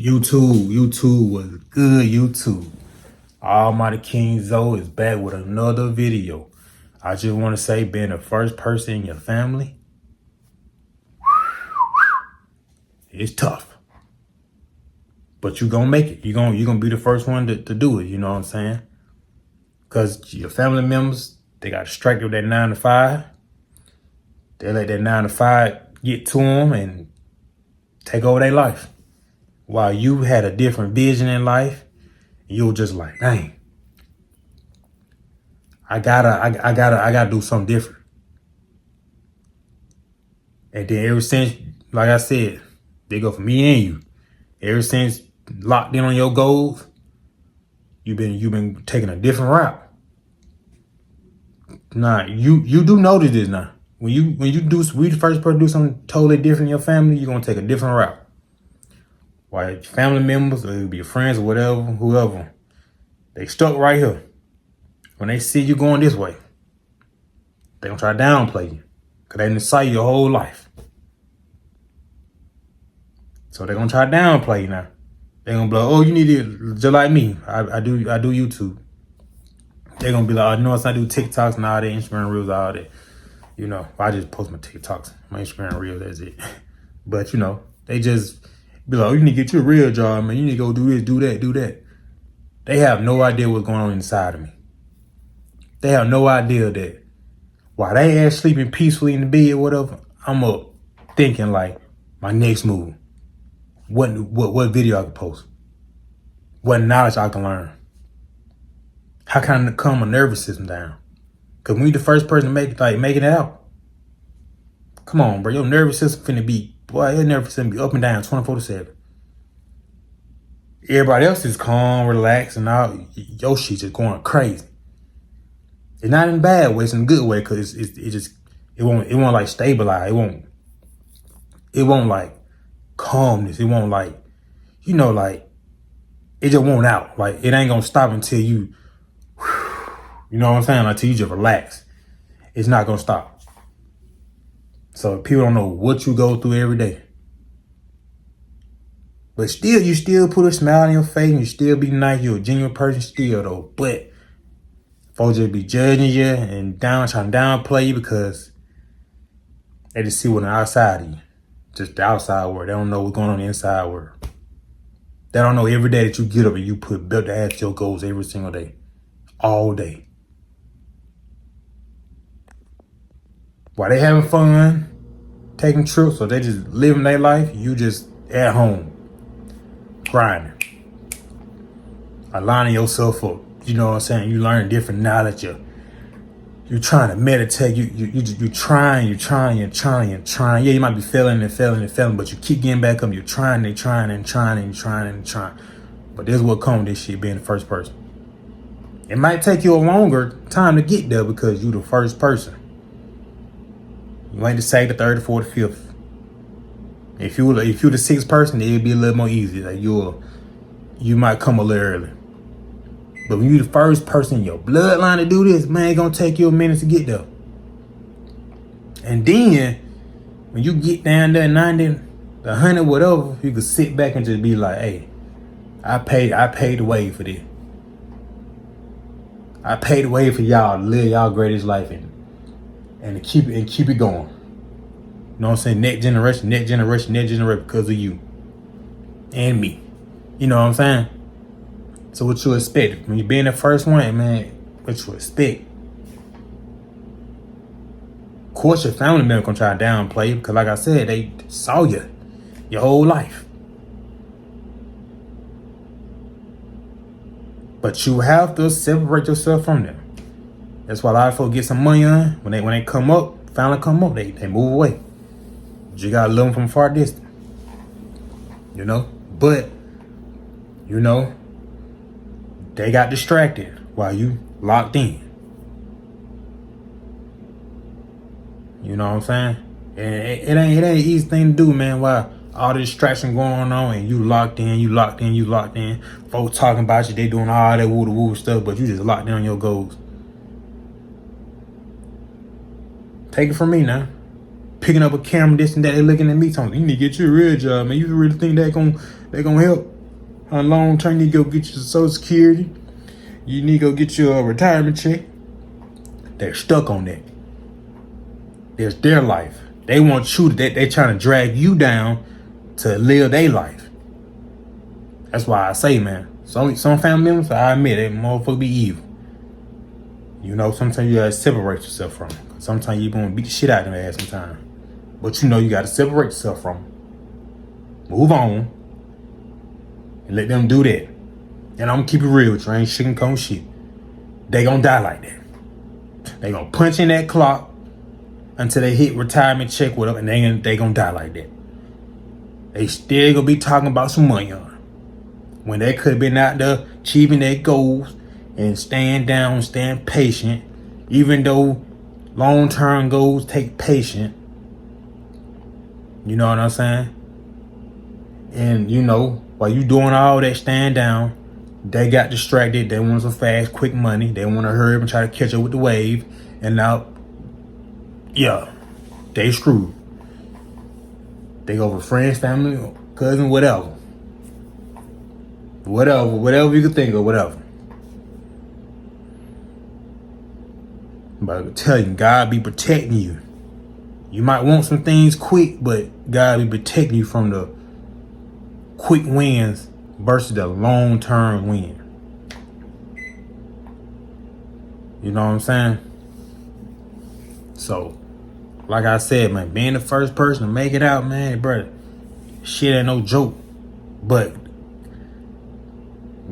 YouTube was good, YouTube. Almighty King Zoe is back with another video. I just want to say, being the first person in your family, it's tough. But you're going to make it. You're gonna be the first one to do it, you know what I'm saying? Because your family members, they got distracted with that 9 to 5. They let that 9 to 5 get to them and take over their life. While you had a different vision in life, you were just like, dang, I gotta do something different. And then ever since, like I said, they go for me and you. Ever since locked in on your goals, you've been taking a different route. Nah, you do notice this now. When you the first person to do something totally different in your family, you're gonna take a different route. While your family members, or it'll be your friends or whatever, whoever, they stuck right here. When they see you going this way, they gonna try to downplay you. Cause they didn't saw you your whole life. So they're gonna try to downplay you now. They're gonna be like, oh, you need it just like me. I do YouTube. They're gonna be like, oh, no, it's not do TikToks and all that, Instagram Reels, all that. You know, I just post my TikToks, my Instagram Reels, that's it. But you know, they just be like, oh, you need to get you a real job, man. You need to go do this, do that, do that. They have no idea what's going on inside of me. They have no idea that while they ass sleeping peacefully in the bed or whatever, I'm up thinking like my next move. What video I can post? What knowledge I can learn? How can I calm my nervous system down? Cause when you the first person to making it out, come on, bro, your nervous system finna be, boy, your nervous system be up and down 24/7. Everybody else is calm, relaxed, and all. Your shit just going crazy. It's not in a bad way, it's in a good way, cause it won't like stabilize. It won't like calmness. It won't like, you know, like it just won't out. Like it ain't gonna stop until you know what I'm saying? Until you just relax. It's not gonna stop. So people don't know what you go through every day. But still, you still put a smile on your face and you still be nice. You're a genuine person still though. But folks just be judging you and trying to downplay you because they just see what on the outside of you. Just the outside world. They don't know what's going on in the inside world. They don't know every day that you get up and you put built to ask your goals every single day. All day. While they having fun, taking trips, or they just living their life, you just at home, grinding, aligning yourself up. You know what I'm saying? You learn different knowledge. You're trying to meditate. You trying. Yeah, you might be failing, but you keep getting back up. You're trying. But this is what comes with this shit, being the first person. It might take you a longer time to get there because you the first person. You ain't the second, the third, the fourth, the fifth. If you the sixth person, it'd be a little more easy. Like you might come a little early. But when you the first person in your bloodline to do this, man, it's gonna take you a minute to get there. And then when you get down there 90, 100, whatever, you can sit back and just be like, hey, I paid the way for this. I paid the way for y'all to live y'all greatest life and to keep it going. You know what I'm saying? Next generation because of you and me. You know what I'm saying? So what you expect when you being the first one, man? What you expect? Of course, your family member gonna try to downplay you because, like I said, they saw you your whole life. But you have to separate yourself from them. That's why a lot of folks get some money on when they come up, finally come up, they move away. You gotta love them from far distance. You know? But, you know, they got distracted while you locked in. You know what I'm saying? And it ain't an easy thing to do, man. While all the distraction going on and you locked in. Folks talking about you, they doing all that woo stuff, but you just locked in on your goals. Take it from me now. picking up a camera, this and that. They looking at me talking, you need to get you a real job, man. You really think they gonna help? On long term, you need to go get your Social Security. You need to go get your retirement check. They're stuck on that. There's their life. They want you to, they trying to drag you down to live their life. That's why I say, man, some family members, I admit, they motherfucker be evil. You know, sometimes you gotta separate yourself from them. Sometimes you're gonna beat the shit out of their ass sometimes. But you know you gotta separate yourself from them. Move on. And let them do that. And I'm gonna keep it real with you. I ain't sugarcoating shit. They gonna die like that. They gonna punch in that clock until they hit retirement check with them, and they gonna die like that. They still gonna be talking about some money on them. When they could have been out there achieving their goals and staying down, staying patient, even though long-term goals take patience. You know what I'm saying? And you know, while you doing all that staying down, they got distracted. They want some fast, quick money. They want to hurry up and try to catch up with the wave. And now, yeah, they screwed. They go for friends, family, cousin, whatever. Whatever you can think of, whatever. But I tell you, God be protecting you. You might want some things quick, but God be protecting you from the quick wins versus the long-term win. You know what I'm saying? So, like I said, man, being the first person to make it out, man, brother, shit ain't no joke. But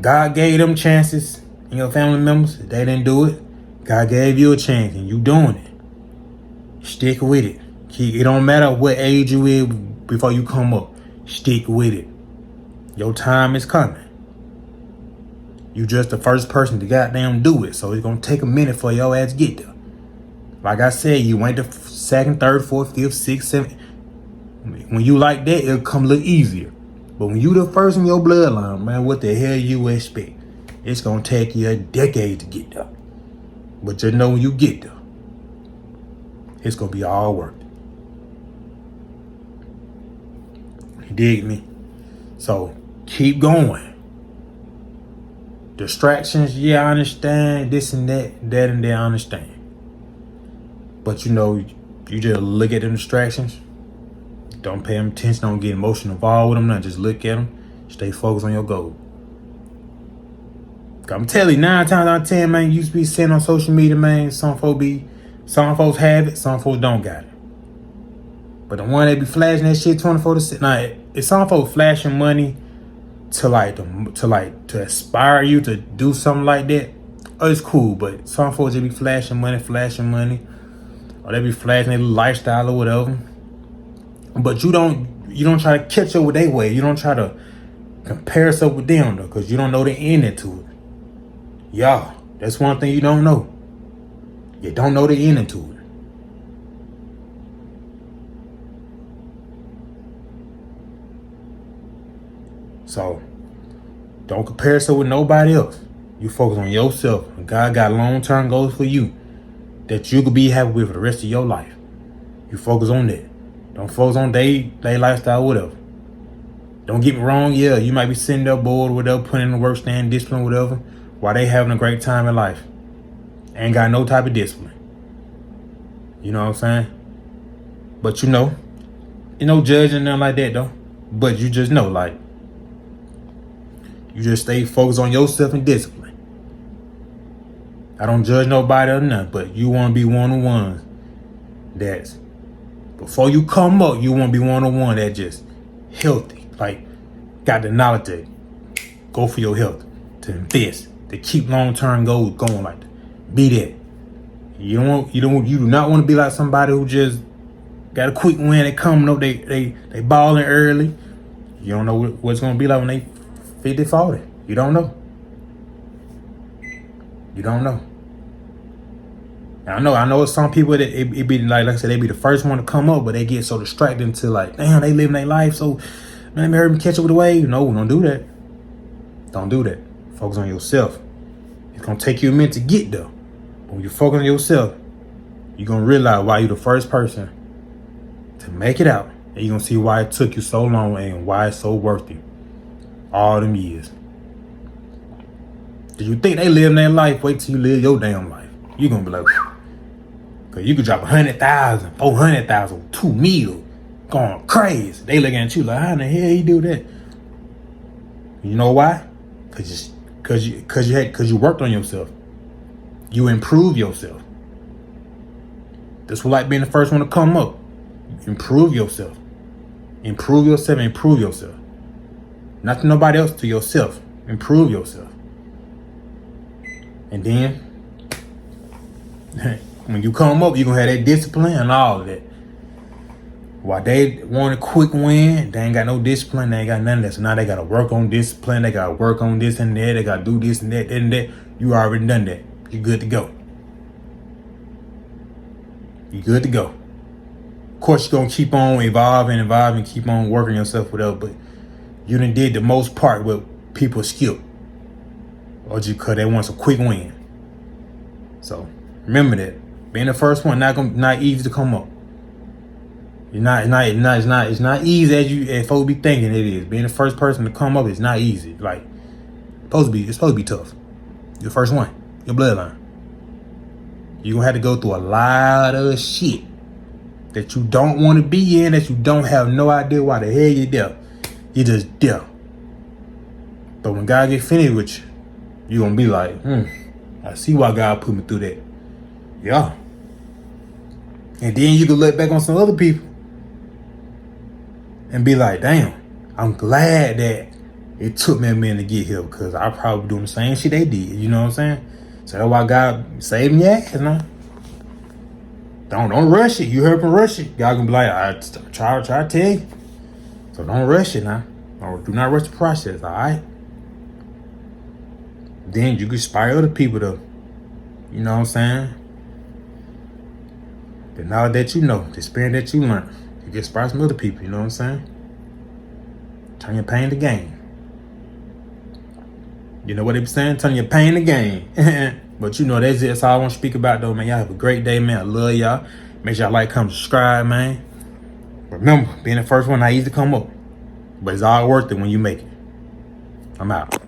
God gave them chances, and your family members, they didn't do it. God gave you a chance, and you doing it. Stick with it. It don't matter what age you is before you come up. Stick with it. Your time is coming. You just the first person to goddamn do it, so it's gonna take a minute for your ass to get there. Like I said, you ain't the second, third, fourth, fifth, sixth, seventh. When you like that, it'll come a little easier. But when you the first in your bloodline, man, what the hell you expect? It's gonna take you a decade to get there. But just know when you get there, it's gonna be all worth it. You dig me? So keep going. Distractions, yeah, I understand. This and that and that, I understand. But you know, you just look at them distractions. Don't pay them attention. Don't get emotional involved with them. Not just look at them. Stay focused on your goal. I'm telling you, 9 times out of 10, man, you used to be sitting on social media, man. Some folks have it, some folks don't got it. But the one that be flashing that shit 24/7, now, if some folks flashing money to inspire you to do something like that, oh, it's cool. But some folks just be flashing money, or they be flashing their lifestyle or whatever. But you don't try to catch up with their way. You don't try to compare yourself with them though, because you don't know the ending to it. Yeah, that's one thing you don't know. You don't know the ending to it. So don't compare yourself with nobody else. You focus on yourself. And God got long-term goals for you that you could be happy with for the rest of your life. You focus on that. Don't focus on their lifestyle, whatever. Don't get me wrong, yeah, you might be sitting there bored, whatever, putting in the work, staying disciplined, whatever, while they having a great time in life. Ain't got no type of discipline. You know what I'm saying? But you know judging nothing like that though. But you just know, like, you just stay focused on yourself and discipline. I don't judge nobody or nothing, but you want to be one of the ones that's, before you come up, you want to be one of the ones that just healthy, like got the knowledge to go for your health, to invest, to keep long-term goals going like that. Be that. You do not want to be like somebody who just got a quick win and coming up, they balling early. You don't know what's gonna be like when they 50, 40. You don't know. You don't know. I know some people that it be like I said, they be the first one to come up, but they get so distracted into like, damn, they living their life, so man, let me hurry and catch up with the wave. No, don't do that. Don't do that. Focus on yourself. It's gonna take you a minute to get there. But when you focus on yourself, you're gonna realize why you're the first person to make it out. And you're gonna see why it took you so long and why it's so worth it. All them years. Do you think they live their life? Wait till you live your damn life. You're gonna be like, whew. Cause you could drop 100,000, 400,000, 2 mil, going crazy. They looking at you like, how in the hell you do that? You know why? Cause you worked on yourself. You improved yourself. That's what like being the first one to come up. Improve yourself. Improve yourself. Improve yourself. Not to nobody else, to yourself. Improve yourself. And then, when you come up, you're going to have that discipline and all of that. While they want a quick win, they ain't got no discipline. They ain't got none of that. So now they got to work on discipline. They got to work on this and that. They got to do this and that and that. You already done that. You're good to go. You're good to go. Of course, you're going to keep on evolving, keep on working yourself, whatever. But you done did the most part what people skip. Or just because they want a quick win. So remember that. Being the first one not easy to come up. It's not easy as folks be thinking it is. Being the first person to come up is not easy. Like it's supposed to be tough. You're the first one. Your bloodline. You're gonna have to go through a lot of shit that you don't want to be in, that you don't have no idea why the hell you're there. You're just there. But when God get finished with you, you're gonna be like, I see why God put me through that. Yeah. And then you can look back on some other people and be like, damn, I'm glad that it took me a minute to get here, because I probably doing the same shit they did. You know what I'm saying? So that's why God saved me ass, man. Don't rush it. You heard me rush it. God gonna be like, I try to tell you. So don't rush it now. Or do not rush the process, all right? Then you can inspire other people to, you know what I'm saying? The knowledge that you know, the experience that you learned, you can inspire some other people, you know what I'm saying? Turn your pain to gain. You know what they be saying? Turn your pain to gain. But you know, that's all I want to speak about though, man. Y'all have a great day, man. I love y'all. Make sure y'all like, comment, subscribe, man. Remember, being the first one not easy to come up. But it's all worth it when you make it. I'm out.